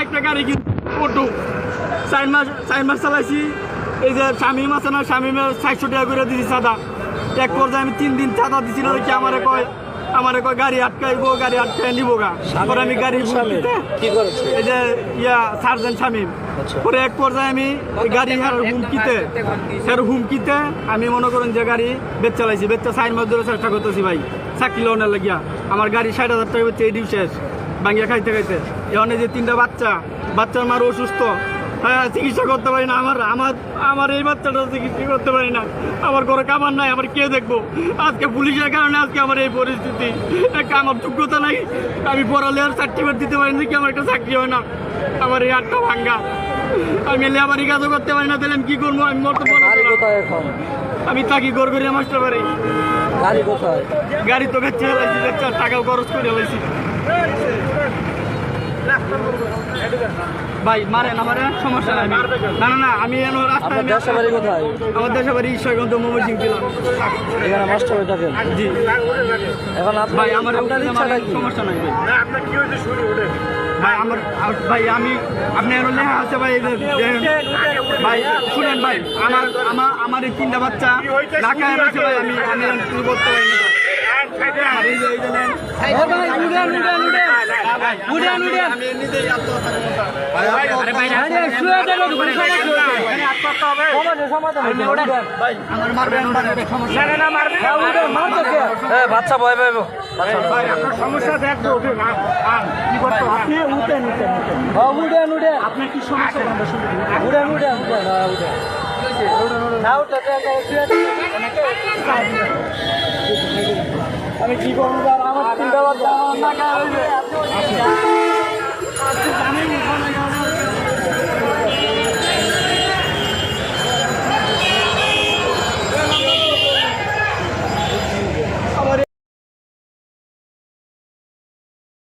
একটা গাড়ি কিন্তু অটো 4 মাস চালাইছি। এই যে শামিম আছে না, শামিমের 400 টাকা করে দিয়েছি চাঁদা। এক পর্যায়ে আমি 3 দিন চাঁদা দিছিল কি আমারে কয় গাড়ি আটকাইবো, গাড়ি আটকাই নিবো গা। পরে আমি গাড়ি কি করেছে? এই যে সার্জেন্ট শামিম। পরে এক পর্যায়ে আমি গাড়ি হুমকিতে আমি মনে করেন যে গাড়ি বেচ চালাইছি। বেচটা 4 মাস ধরে চেষ্টা করতেছি ভাই, চাকরি লোনের লাগিয়া। আমার গাড়ি 60,000 টাকা হচ্ছে, এই ডিউ শেষ ভাঙ্গিয়া খাইতে এখন এই যে 3টা বাচ্চার মার অসুস্থ, হ্যাঁ চিকিৎসা করতে পারি না। আমার এই বাচ্চাটা চিকিৎসা করতে পারি না। আমার ঘরে খাবার নাই, আমার কে দেখবো? আজকে পুলিশের কারণে আজকে আমার এই পরিস্থিতি। আমার যোগ্যতা নাই, আমি পড়ালেখার সার্টিফিকেট দিতে পারি না, কি আমার একটা চাকরি হয় না। আমার এই আটটা ভাঙ্গা, আমি লেবারি কাজও করতে পারি না। তাহলে আমি কি করবো? আমি মরতে পারবো। আমি থাকি গড়গড়িয়া মাস্টার বাড়ি। গাড়ি কোথায়? গাড়ি তো বেচে হেলাইছি, টাকাও খরচ করে হেলাইছি। ভাই মারেন আমার সমস্যা নাই। না আমি রাস্তায়। দেশের বাড়ি কোথায়? আমার দেশের বাড়ি ঈশ্বরগঞ্জ ময়মনসিং ছিলাম। এখানে মাস্টার হয়ে থাকেন? জি। এখন ভাই আমার সমস্যা নাই ভাই। ভাই আমি আপনি লেখা আছে ভাই। ভাই শুনেন ভাই, আমার এই 3টা বাচ্চা ঢাকায় রয়েছে ভাই। আমি কি করতে পারি না। বাচ্চা ভয় পাইব। সমস্যা দেখবো কি করতে আপনি উঠেন। আপনার কি সমস্যা? আমি কি করবো? আমার 3টা বাচ্চা